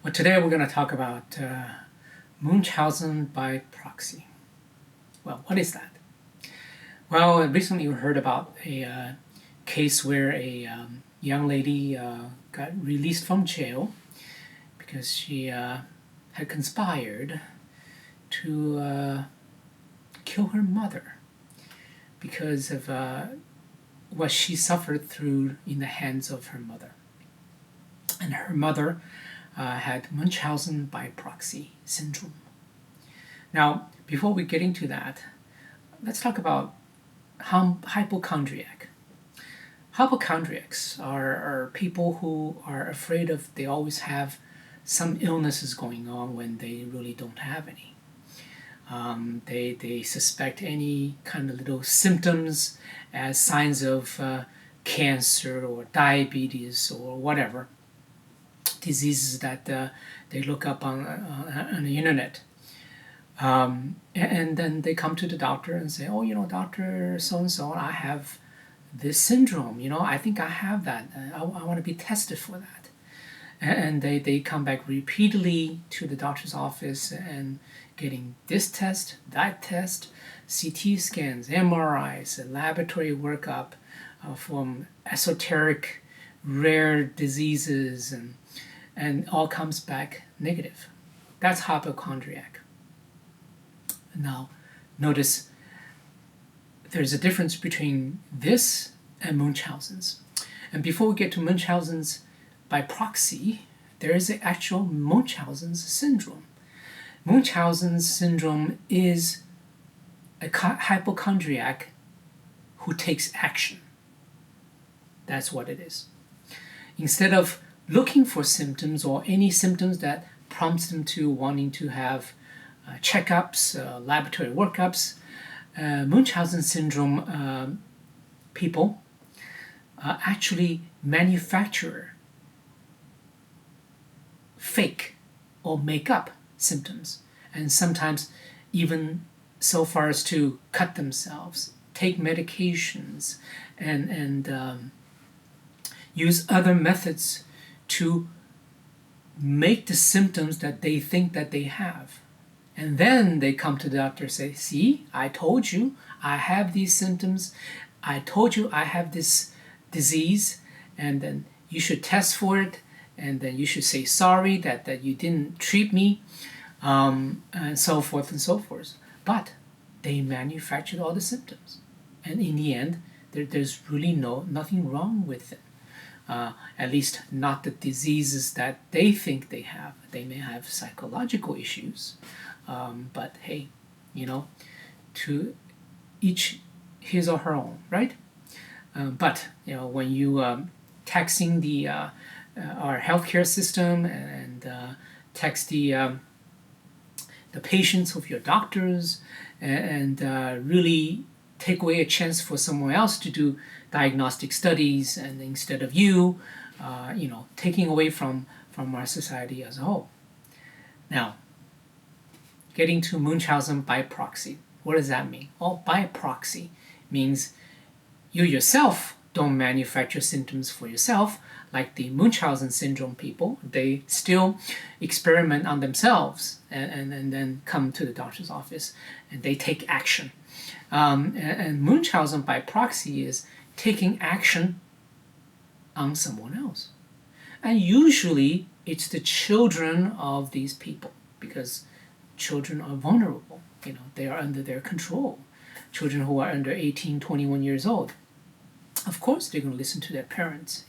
Well, today we're going to talk about Munchausen by proxy. Well, what is that? Well, recently we heard about a case where a young lady got released from jail because she had conspired to kill her mother because of what she suffered through in the hands of her mother. And her mother had Munchausen by proxy syndrome. Now, before we get into that, let's talk about hypochondriac. Hypochondriacs are people who are afraid of, they always have some illnesses going on when they really don't have any. They suspect any kind of little symptoms as signs of cancer or diabetes or whatever diseases that they look up on the internet. And then they come to the doctor and say, oh, doctor so-and-so, I have this syndrome, I think I have that. I want to be tested for that. And they come back repeatedly to the doctor's office and getting this test, that test, CT scans, MRIs, a laboratory workup from esoteric rare diseases, and all comes back negative. That's hypochondriac. Now, notice there's a difference between this and Munchausen's. And before we get to Munchausen's by proxy, there is an actual Munchausen's syndrome. Munchausen's syndrome is a hypochondriac who takes action. That's what it is. Instead of looking for symptoms or any symptoms that prompts them to wanting to have checkups, laboratory workups, Munchausen syndrome people actually manufacture fake or make up symptoms, and sometimes even so far as to cut themselves, take medications, and use other methods to make the symptoms that they think that they have. And then they come to the doctor and say, see, I told you I have these symptoms. I told you I have this disease, and then you should test for it, and then you should say sorry that you didn't treat me, and so forth and so forth. But they manufactured all the symptoms. And in the end, there's really nothing wrong with it. At least not the diseases that they think they have. They may have psychological issues, but hey, to each his or her own, right? But when you taxing the our healthcare system and tax the patience of your doctors and really take away a chance for someone else to do diagnostic studies, and instead of you, taking away from our society as a whole. Now, getting to Munchausen by proxy. What does that mean? Well, by proxy means you yourself don't manufacture symptoms for yourself, like the Munchausen syndrome people. They still experiment on themselves and then come to the doctor's office and they take action. And Munchausen by proxy is taking action on someone else. And usually it's the children of these people, because children are vulnerable. They are under their control. Children who are under 18, 21 years old. Of course, they're going to listen to their parents.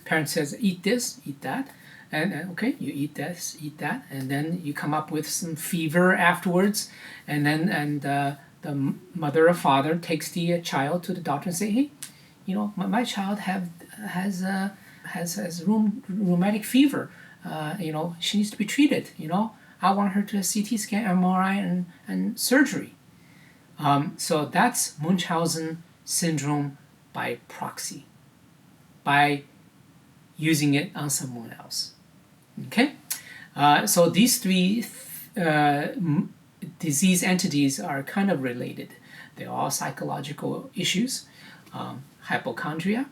Parents says, eat this, eat that. And okay, you eat this, eat that. And then you come up with some fever afterwards. And then the mother or father takes the child to the doctor and say, hey, my child has rheumatic fever. She needs to be treated. I want her to have CT scan, MRI, and surgery. So that's Munchausen syndrome by proxy, by using it on someone else. Okay, so these three disease entities are kind of related. They're all psychological issues. Hypochondria,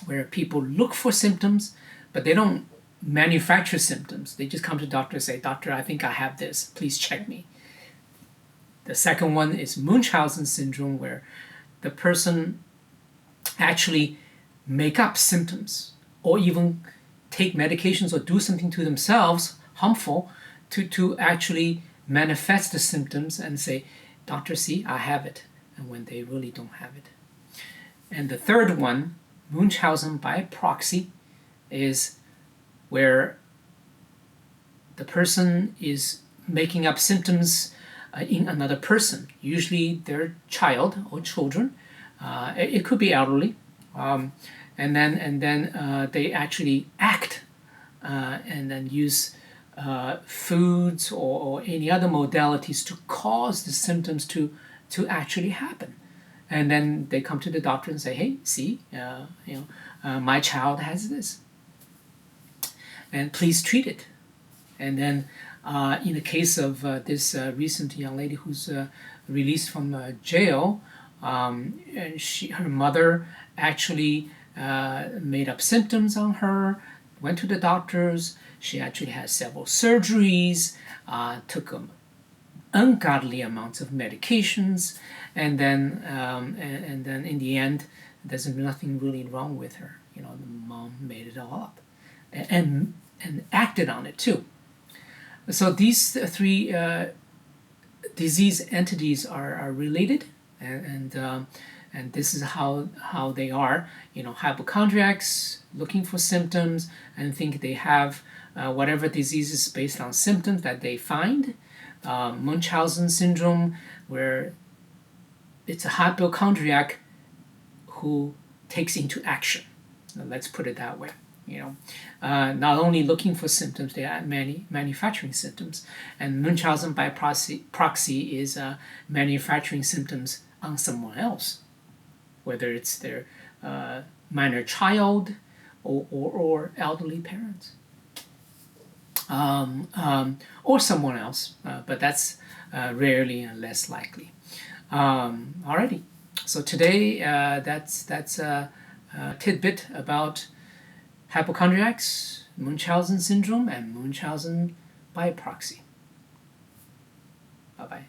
where people look for symptoms, but they don't manufacture symptoms. They just come to the doctor and say, "Doctor, I think I have this. Please check me." The second one is Munchausen syndrome, where the person actually make up symptoms or even take medications or do something to themselves harmful to actually manifest the symptoms and say, "Doctor, see, I have it," and when they really don't have it. And the third one, Munchausen by proxy, is where the person is making up symptoms in another person, usually their child or children. It could be elderly, and then they actually act and then use foods or any other modalities to cause the symptoms to actually happen. And then they come to the doctor and say, "Hey, see, my child has this, and please treat it." And then in the case of this recent young lady who's released from jail, her mother actually made up symptoms on her, went to the doctors. She actually had several surgeries, took ungodly amounts of medications, and then in the end, there's nothing really wrong with her. The mom made it all up, and acted on it too. So these three disease entities are related, and this is how they are. Hypochondriacs looking for symptoms and think they have whatever diseases based on symptoms that they find. Munchausen syndrome, where it's a hypochondriac who takes into action. Let's put it that way. Not only looking for symptoms, they are manufacturing symptoms. And Munchausen by proxy is manufacturing symptoms on someone else, whether it's their minor child or elderly parents. Or someone else, but that's rarely and less likely. Alrighty, so today that's a tidbit about hypochondriacs, Munchausen syndrome, and Munchausen by proxy. Bye-bye.